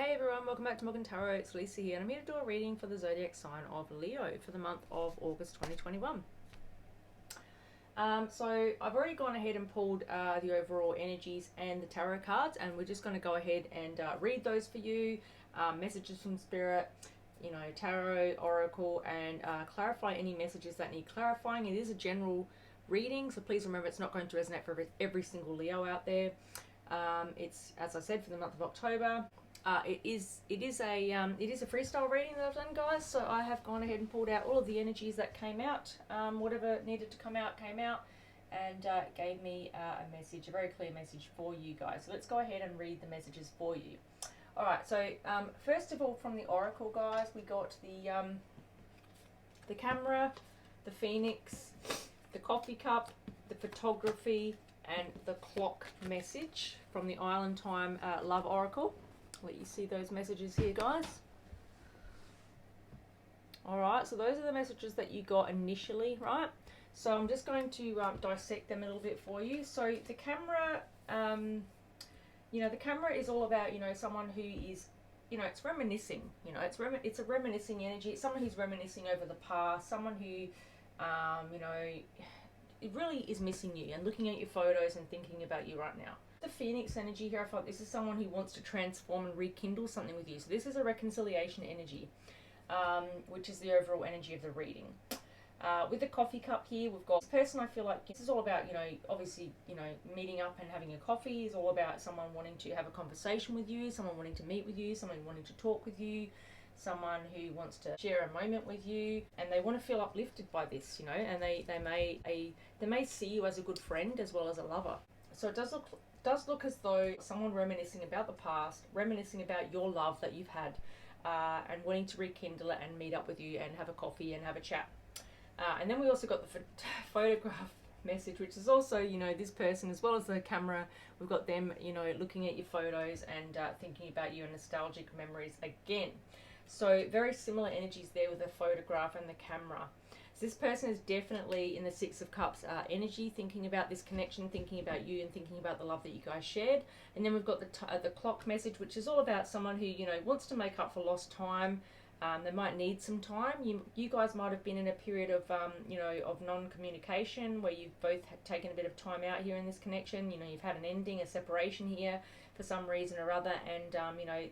Hey everyone, welcome back to Morgantarot. It's Lisa here and I'm here to do a reading for the zodiac sign of Leo for the month of August 2021. So I've already gone ahead and pulled the overall energies and the tarot cards, and we're just going to go ahead and read those for you. Messages from Spirit, you know, tarot, oracle, and clarify any messages that need clarifying. It is a general reading, so please remember it's not going to resonate for every single Leo out there. It's, as I said, for the month of October. It is a freestyle reading that I've done, guys. So I have gone ahead and pulled out all of the energies that came out. Whatever needed to come out came out, and it gave me a message, a very clear message for you guys. So let's go ahead and read the messages for you. All right. So first of all, from the oracle, guys, we got the camera, the phoenix, the coffee cup, the photography, and the clock message from the Island Time Love Oracle. Let you see those messages here, guys. Alright, so those are the messages that you got initially, right? So I'm just going to dissect them a little bit for you. So the camera, the camera is all about, someone who is, it's reminiscing, it's a reminiscing energy. It's someone who's reminiscing over the past, someone who, it really is missing you and looking at your photos and thinking about you right now. The Phoenix energy here, I thought this is someone who wants to transform and rekindle something with you. So this is a reconciliation energy, which is the overall energy of the reading. With the coffee cup here, we've got this person. I feel like this is all about, obviously, meeting up and having a coffee is all about someone wanting to have a conversation with you, someone wanting to meet with you, someone wanting to talk with you, someone who wants to share a moment with you, and they want to feel uplifted by this, and they may see you as a good friend as well as a lover. So it does look as though someone reminiscing about the past, reminiscing about your love that you've had, and wanting to rekindle it and meet up with you and have a coffee and have a chat. And then we also got the photograph message, which is also, this person as well as the camera. We've got them, looking at your photos and thinking about you and nostalgic memories again. So very similar energies there with the photograph and the camera. So this person is definitely in the Six of Cups energy, thinking about this connection, thinking about you and thinking about the love that you guys shared. And then we've got the clock message, which is all about someone who, wants to make up for lost time. They might need some time. You guys might have been in a period of, of non-communication where you've both taken a bit of time out here in this connection. You've had an ending, a separation here for some reason or other. And,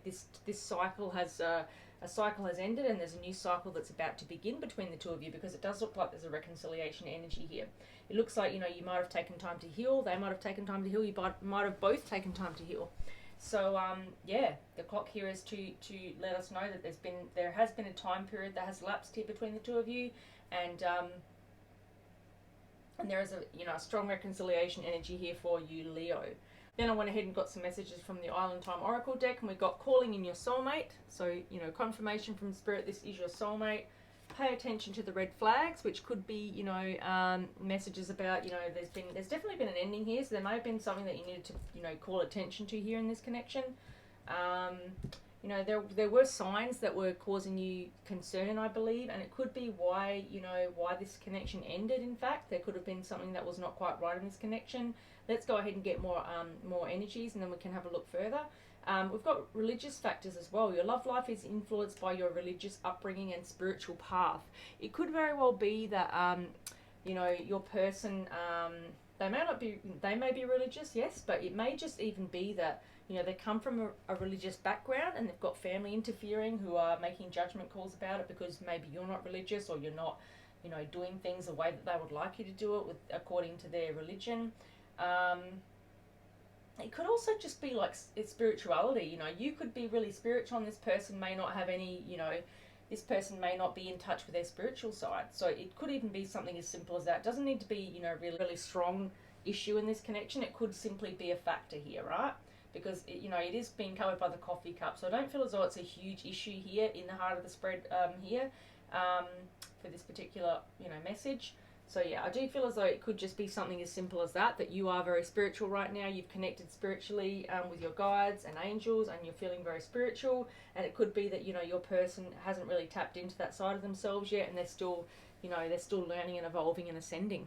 this cycle has... a cycle has ended and there's a new cycle that's about to begin between the two of you, because it does look like there's a reconciliation energy here. It looks like, you might have taken time to heal, they might have taken time to heal, you might have both taken time to heal. So, the clock here is to let us know that there has been a time period that has lapsed here between the two of you, and there is a strong reconciliation energy here for you, Leo. Then I went ahead and got some messages from the Island Time Oracle deck, and we got calling in your soulmate. So, confirmation from Spirit, this is your soulmate. Pay attention to the red flags, which could be, messages about, there's definitely been an ending here. So there may have been something that you needed to, call attention to here in this connection. There were signs that were causing you concern, I believe, and it could be why this connection ended. In fact, there could have been something that was not quite right in this connection. Let's go ahead and get more energies, and then we can have a look further. We've got religious factors as well. Your love life is influenced by your religious upbringing and spiritual path. It could very well be that your person, they may be religious, yes, but it may just even be that they come from a religious background and they've got family interfering who are making judgment calls about it because maybe you're not religious or you're not doing things the way that they would like you to do it according to their religion. It could also just be like it's spirituality. You could be really spiritual and this person may not have any, this person may not be in touch with their spiritual side. So it could even be something as simple as that. It doesn't need to be, really strong issue in this connection. It could simply be a factor here, right? Because, it is being covered by the coffee cup. So I don't feel as though it's a huge issue here in the heart of the spread here for this particular, message. So yeah, I do feel as though it could just be something as simple as that you are very spiritual right now. You've connected spiritually with your guides and angels, and you're feeling very spiritual. And it could be that, your person hasn't really tapped into that side of themselves yet, and they're still, they're still learning and evolving and ascending.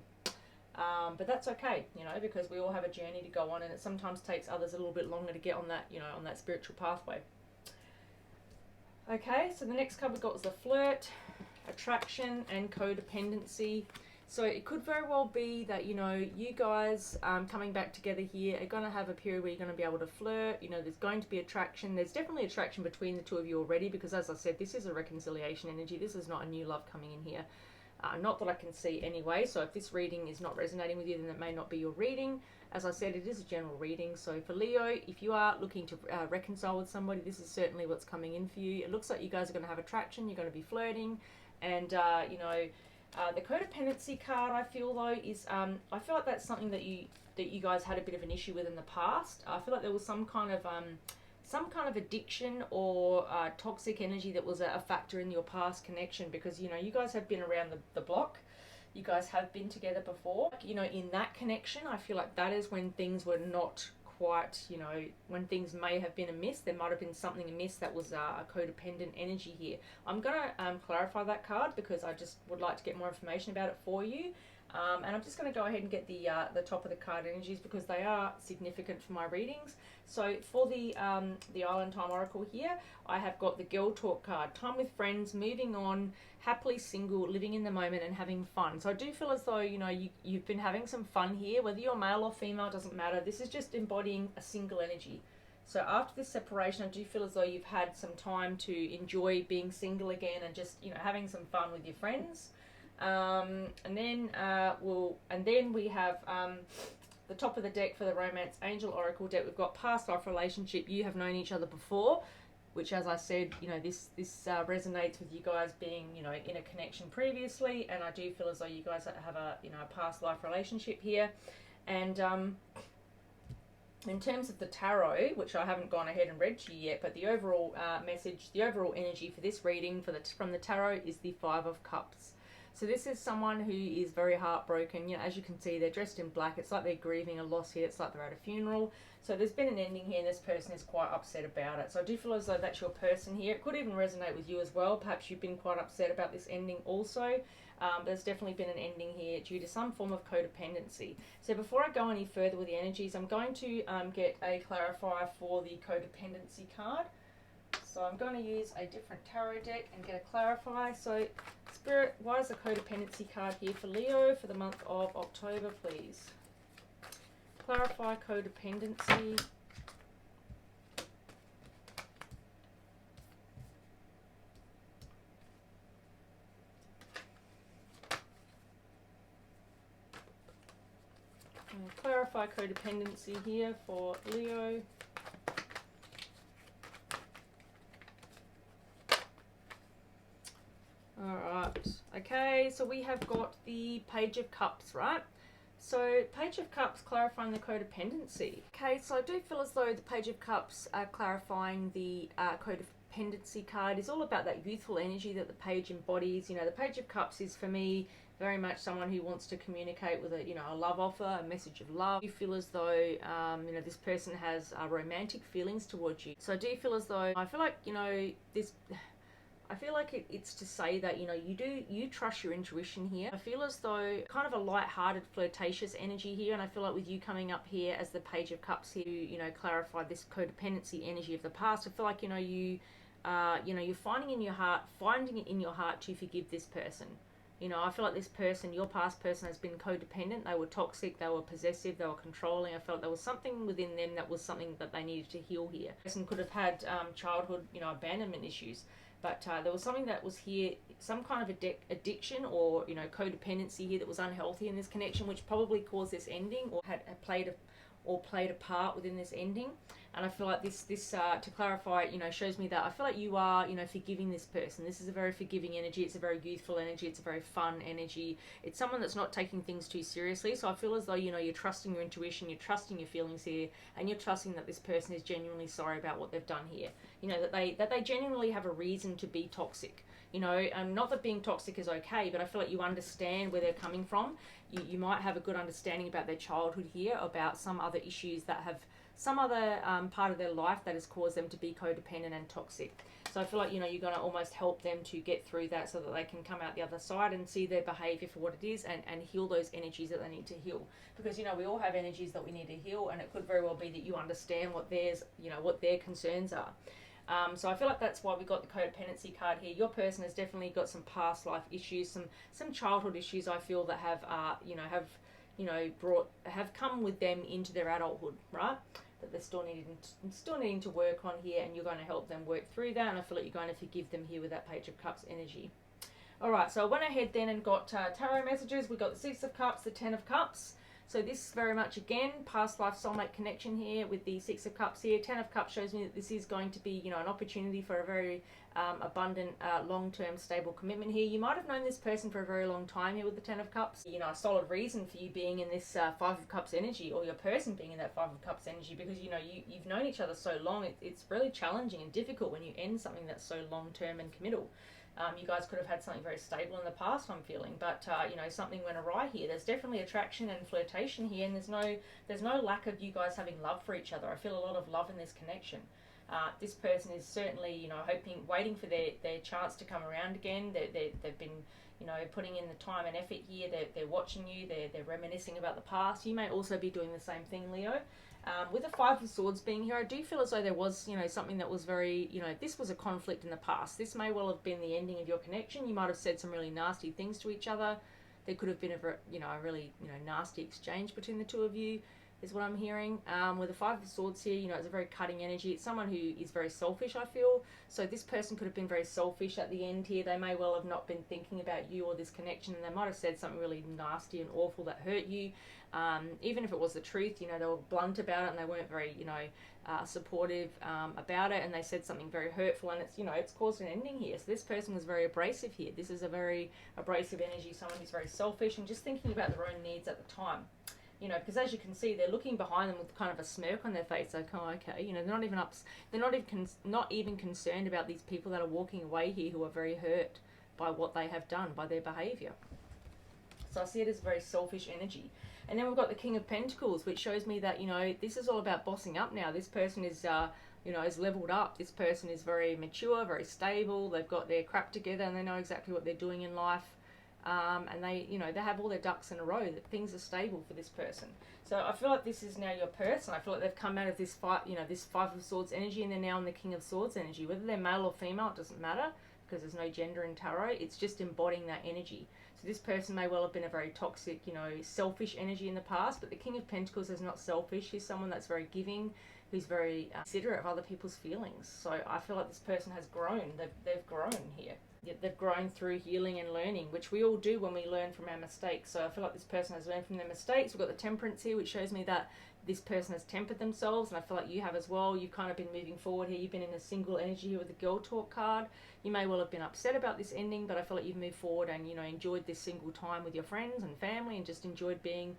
But that's okay, because we all have a journey to go on, and it sometimes takes others a little bit longer to get on that, on that spiritual pathway. Okay, so the next card we got was the flirt, attraction, and codependency. So it could very well be that, you know, you guys coming back together here are going to have a period where you're going to be able to flirt. You know, there's going to be attraction. There's definitely attraction between the two of you already, because as I said, this is a reconciliation energy. This is not a new love coming in here. Not that I can see anyway. So if this reading is not resonating with you, then it may not be your reading. As I said, it is a general reading. So for Leo, if you are looking to reconcile with somebody, this is certainly what's coming in for you. It looks like you guys are going to have attraction. You're going to be flirting. And, you know, the codependency card, I feel though, is I feel like that's something that you guys had a bit of an issue with in the past. I feel like there was some kind of addiction or toxic energy that was a factor in your past connection, because, you know, you guys have been around the block. You guys have been together before. You know, in that connection, I feel like that is when things were not quite, you know, when things may have been amiss. There might have been something amiss that was a codependent energy here. I'm going to clarify that card because I just would like to get more information about it for you. And I'm just going to go ahead and get the top of the card energies because they are significant for my readings. So for the Island Time Oracle here, I have got the Girl Talk card. Time with friends, moving on, happily single, living in the moment and having fun. So I do feel as though, you know, you've been having some fun here. Whether you're male or female, doesn't matter. This is just embodying a single energy. So after this separation, I do feel as though you've had some time to enjoy being single again and just, you know, having some fun with your friends. And then we have the top of the deck for the Romance Angel Oracle deck. We've got past life relationship. You have known each other before, which, as I said, you know, this resonates with you guys being, you know, in a connection previously, and I do feel as though you guys have a, you know, a past life relationship here. And in terms of the tarot, which I haven't gone ahead and read to you yet, but the overall message, the overall energy for this reading from the tarot is the Five of Cups. So this is someone who is very heartbroken. You know, as you can see, they're dressed in black. It's like they're grieving a loss here. It's like they're at a funeral. So there's been an ending here, and this person is quite upset about it. So I do feel as though that's your person here. It could even resonate with you as well. Perhaps you've been quite upset about this ending also. There's definitely been an ending here due to some form of codependency. So before I go any further with the energies, I'm going to get a clarifier for the codependency card. So I'm going to use a different tarot deck and get a clarifier. So Spirit, why is the codependency card here for Leo for the month of October, please? Clarify codependency. Clarify codependency here for Leo. Alright, okay, so we have got the Page of Cups, right? So, Page of Cups clarifying the codependency. Okay, so I do feel as though the Page of Cups clarifying the codependency card is all about that youthful energy that the Page embodies. You know, the Page of Cups is, for me, very much someone who wants to communicate with a, you know, a love offer, a message of love. You feel as though, you know, this person has romantic feelings towards you. So I do feel as though, I feel like, you know, I feel like it's to say that, you know, you trust your intuition here. I feel as though kind of a light-hearted, flirtatious energy here, and I feel like with you coming up here as the Page of Cups here, you know, clarify this codependency energy of the past. I feel like, you know, you're finding it in your heart to forgive this person. You know, I feel like this person, your past person, has been codependent. They were toxic, they were possessive, they were controlling. I felt there was something within them that was something that they needed to heal here. This person could have had childhood, you know, abandonment issues. But there was something that was here, some kind of addiction or, you know, codependency here that was unhealthy in this connection, which probably caused this ending or had played a part within this ending. And I feel like this to clarify, you know, shows me that I feel like you are, you know, forgiving this person. This is a very forgiving energy. It's a very youthful energy. It's a very fun energy. It's someone that's not taking things too seriously. So I feel as though, you know, you're trusting your intuition, you're trusting your feelings here, and you're trusting that this person is genuinely sorry about what they've done here. You know, that they genuinely have a reason to be toxic. You know, not that being toxic is okay, but I feel like you understand where they're coming from. You might have a good understanding about their childhood here, about some other issues that have some other part of their life that has caused them to be codependent and toxic. So I feel like, you know, you're going to almost help them to get through that so that they can come out the other side and see their behavior for what it is and heal those energies that they need to heal. Because, you know, we all have energies that we need to heal, and it could very well be that you understand what theirs, you know, what their concerns are. So I feel like that's why we got the codependency card here. Your person has definitely got some past life issues, some childhood issues. I feel that have come with them into their adulthood, right? That they're still needing to work on here, and you're going to help them work through that. And I feel like you're going to forgive them here with that Page of Cups energy. All right, so I went ahead then and got tarot messages. We got the Six of Cups, the Ten of Cups. So this is very much, again, past life soulmate connection here with the Six of Cups here. Ten of Cups shows me that this is going to be, an opportunity for a very abundant, long-term, stable commitment here. You might have known this person for a very long time here with the Ten of Cups. A solid reason for you being in this Five of Cups energy, or your person being in that Five of Cups energy, because, you've known each other so long. It's really challenging and difficult when you end something that's so long-term and committal. You guys could have had something very stable in the past, I'm feeling, but something went awry here. There's definitely attraction and flirtation here, and there's no lack of you guys having love for each other. I feel a lot of love in this connection. This person is certainly, waiting for their chance to come around again. They've been, putting in the time and effort here. They're watching you. They're reminiscing about the past. You may also be doing the same thing, Leo. With the Five of Swords being here, I do feel as though there was, something that was very, this was a conflict in the past. This may well have been the ending of your connection. You might have said some really nasty things to each other. There could have been a really, nasty exchange between the two of you, is what I'm hearing. With the Five of Swords here, it's a very cutting energy. It's someone who is very selfish, I feel. So this person could have been very selfish at the end here. They may well have not been thinking about you or this connection, and they might have said something really nasty and awful that hurt you. Even if it was the truth, they were blunt about it, and they weren't very, supportive about it, and they said something very hurtful, and it's caused an ending here. So this person was very abrasive here. This is a very abrasive energy, someone who's very selfish and just thinking about their own needs at the time. Because as you can see, they're looking behind them with kind of a smirk on their face, like, oh, okay, they're not even concerned about these people that are walking away here who are very hurt by what they have done, by their behavior. So I see it as a very selfish energy. And then we've got the King of Pentacles, which shows me that, this is all about bossing up now. This person is, is leveled up. This person is very mature, very stable. They've got their crap together, and they know exactly what they're doing in life. And they have all their ducks in a row, that things are stable for this person. So I feel like this is now your person. I feel like they've come out of this this Five of Swords energy, and they're now in the King of Swords energy. Whether they're male or female, it doesn't matter, because there's no gender in tarot. It's just embodying that energy. So this person may well have been a very toxic, selfish energy in the past, but the King of Pentacles is not selfish. He's someone that's very giving, who's very considerate of other people's feelings. So I feel like this person has grown. They've grown here. They've grown through healing and learning, which we all do when we learn from our mistakes. So I feel like this person has learned from their mistakes. We've got the Temperance here, which shows me that this person has tempered themselves, and I feel like you have as well. You've kind of been moving forward here. You've been in a single energy here with the Girl Talk card. You may well have been upset about this ending, but I feel like you've moved forward and, enjoyed this single time with your friends and family, and just enjoyed being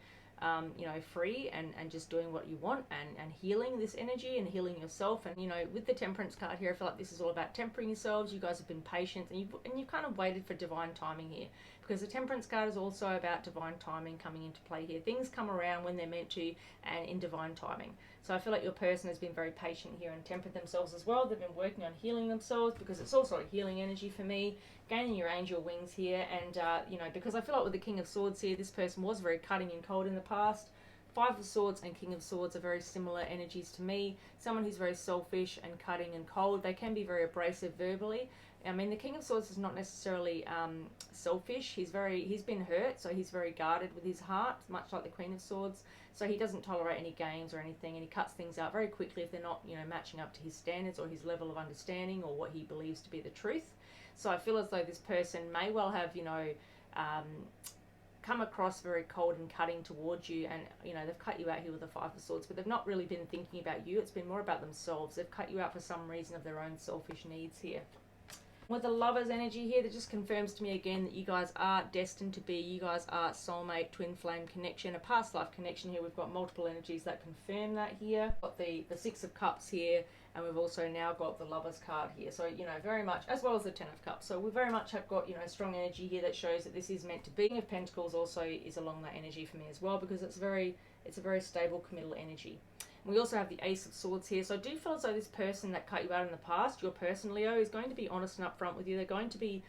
free and just doing what you want, and healing this energy and healing yourself. And with the Temperance card here, I feel like this is all about tempering yourselves. You guys have been patient, and you've kind of waited for divine timing here, because the Temperance card is also about divine timing coming into play here. Things come around when they're meant to, and in divine timing. So I feel like your person has been very patient here and tempered themselves as well. They've been working on healing themselves, because it's also a healing energy for me, gaining your angel wings here. And because I feel like with the King of Swords here, this person was very cutting and cold in the past. Five of Swords and King of Swords are very similar energies to me. Someone who's very selfish and cutting and cold. They can be very abrasive verbally. I mean, the King of Swords is not necessarily selfish. He's been hurt, so he's very guarded with his heart, much like the Queen of Swords. So he doesn't tolerate any games or anything, and he cuts things out very quickly if they're not, matching up to his standards or his level of understanding or what he believes to be the truth. So I feel as though this person may well have, come across very cold and cutting towards you, and they've cut you out here with the Five of Swords, but they've not really been thinking about you. It's been more about themselves. They've cut you out for some reason of their own selfish needs here. With the Lovers energy here, that just confirms to me again that you guys are destined to be. You guys are soulmate, twin flame connection, a past life connection here. We've got multiple energies that confirm that here. Got the Six of Cups here, and we've also now got the Lovers card here. So, very much, as well as the Ten of Cups. So we very much have got, strong energy here that shows that this is meant to be. King of Pentacles also is along that energy for me as well, because it's a very stable, committal energy. We also have the Ace of Swords here. So I do feel as though this person that cut you out in the past, your person, Leo, is going to be honest and upfront with you. They're going to be,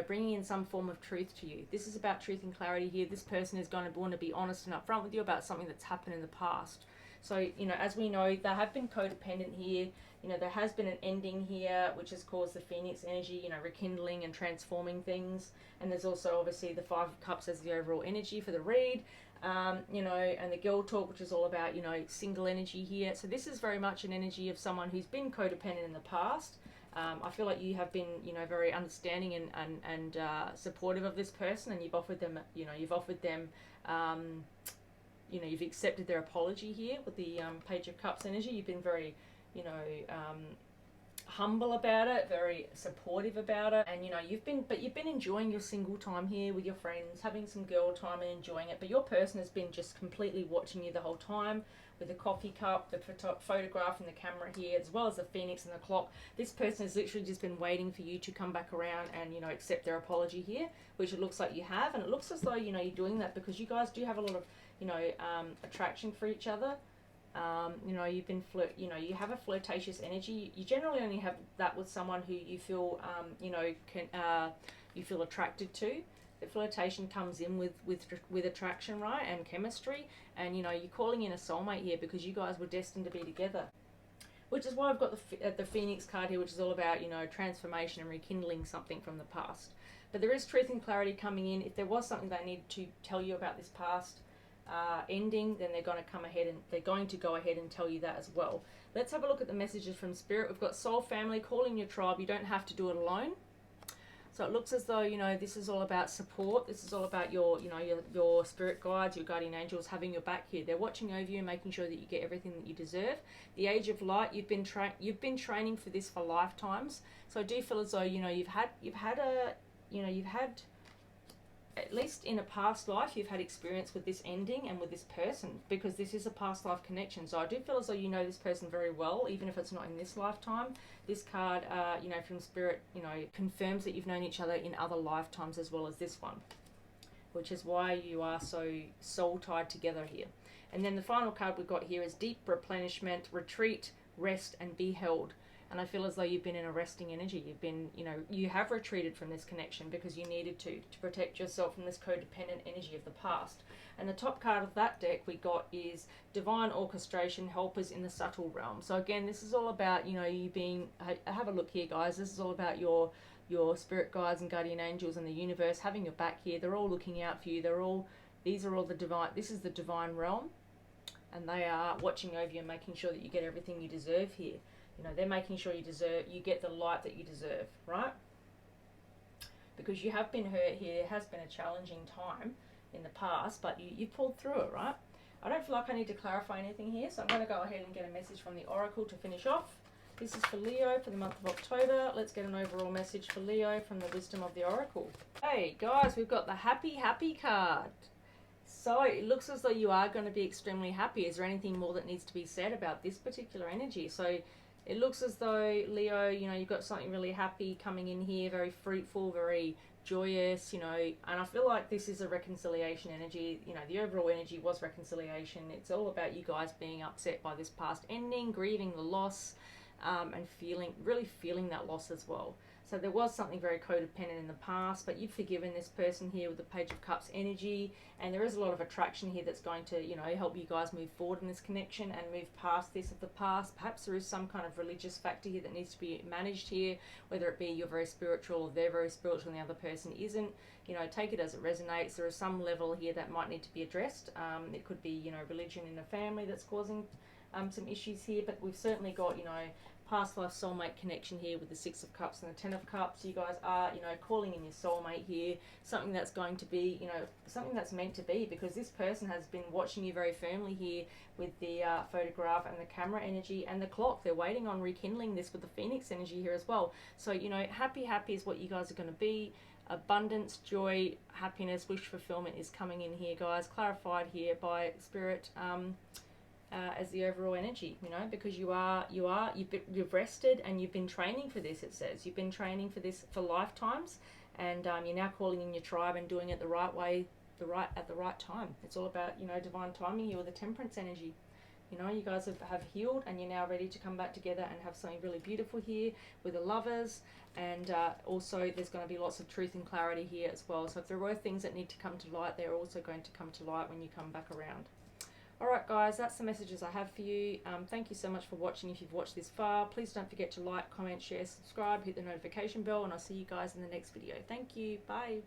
bringing in some form of truth to you. This is about truth and clarity here. This person is going to want to be honest and upfront with you about something that's happened in the past. So, as we know, they have been codependent here. You know, there has been an ending here, which has caused the Phoenix energy, you know, rekindling and transforming things. And there's also obviously the Five of Cups as the overall energy for the read, you know, and the girl talk, which is all about, you know, single energy here. So this is very much an energy of someone who's been codependent in the past. I feel like you have been, you know, very understanding and supportive of this person, and you've offered them, you know, you've accepted their apology here with the Page of Cups energy. You've been very, you know, humble about it, very supportive about it, and you know, you've been enjoying your single time here with your friends, having some girl time and enjoying it. But your person has been just completely watching you the whole time, with the coffee cup, the photograph and the camera here, as well as the Phoenix and the clock. This person has literally just been waiting for you to come back around and, you know, accept their apology here, which it looks like you have. And it looks as though, you know, you're doing that because you guys do have a lot of, you know, attraction for each other. You know, you have a flirtatious energy. You generally only have that with someone who you feel, you know, you feel attracted to. The flirtation comes in with attraction, right, and chemistry, and you know, you're calling in a soulmate here because you guys were destined to be together. Which is why I've got the Phoenix card here, which is all about, you know, transformation and rekindling something from the past. But there is truth and clarity coming in. If there was something they need to tell you about this past ending, then they're going to go ahead and tell you that as well. Let's have a look at the messages from Spirit. We've got soul family, calling your tribe. You don't have to do it alone. So it looks as though, you know, this is all about support. This is all about your, you know, your spirit guides, your guardian angels having your back here. They're watching over you and making sure that you get everything that you deserve. The Age of Light, you've been training for this for lifetimes. So I do feel as though, you know, you've had at least in a past life, you've had experience with this ending and with this person, because this is a past life connection. So I do feel as though you know this person very well, even if it's not in this lifetime. This card, you know, from Spirit, you know, confirms that you've known each other in other lifetimes as well as this one, which is why you are so soul tied together here. And then the final card we've got here is deep replenishment, retreat, rest, and be held. And I feel as though you've been in a resting energy. You've been, you know, you have retreated from this connection because you needed to protect yourself from this codependent energy of the past. And the top card of that deck we got is divine orchestration, helpers in the subtle realm. So again, this is all about, you know, you being, have a look here, guys. This is all about your spirit guides and guardian angels and the universe having your back here. They're all looking out for you. These are all the divine, this is the divine realm. And they are watching over you and making sure that you get everything you deserve here. You know, they're making sure you get the light that you deserve, right? Because you have been hurt here. It has been a challenging time in the past, but you pulled through it, right? I don't feel like I need to clarify anything here, so I'm going to go ahead and get a message from the Oracle to finish off. This is for Leo for the month of October. Let's get an overall message for Leo from the Wisdom of the Oracle. Hey, guys, we've got the Happy card. So it looks as though you are going to be extremely happy. Is there anything more that needs to be said about this particular energy? So it looks as though, Leo, you know, you've got something really happy coming in here, very fruitful, very joyous, you know, and I feel like this is a reconciliation energy. You know, the overall energy was reconciliation. It's all about you guys being upset by this past ending, grieving the loss, and really feeling that loss as well. So there was something very codependent in the past, but you've forgiven this person here with the Page of Cups energy, and there is a lot of attraction here that's going to, you know, help you guys move forward in this connection and move past this of the past. Perhaps there is some kind of religious factor here that needs to be managed here, whether it be you're very spiritual or they're very spiritual and the other person isn't. You know, take it as it resonates. There is some level here that might need to be addressed. It could be, you know, religion in a family that's causing some issues here, but we've certainly got, you know, past life soulmate connection here with the Six of Cups and the Ten of Cups. You guys are, you know, calling in your soulmate here, something that's going to be, you know, something that's meant to be, because this person has been watching you very firmly here with the photograph and the camera energy and the clock. They're waiting on rekindling this with the Phoenix energy here as well. So, you know, happy is what you guys are going to be. Abundance, joy, happiness, wish fulfillment is coming in here, guys, clarified here by Spirit. As the overall energy, you know, because you've rested and you've been training for this. It says you've been training for this for lifetimes, and you're now calling in your tribe and doing it the right way, at the right time. It's all about, you know, divine timing here with the Temperance energy. You know, you guys have healed and you're now ready to come back together and have something really beautiful here with the Lovers, and also there's going to be lots of truth and clarity here as well. So if there were things that need to come to light, they're also going to come to light when you come back around. Alright guys, that's the messages I have for you. Thank you so much for watching. If you've watched this far, please don't forget to like, comment, share, subscribe, hit the notification bell, and I'll see you guys in the next video. Thank you. Bye.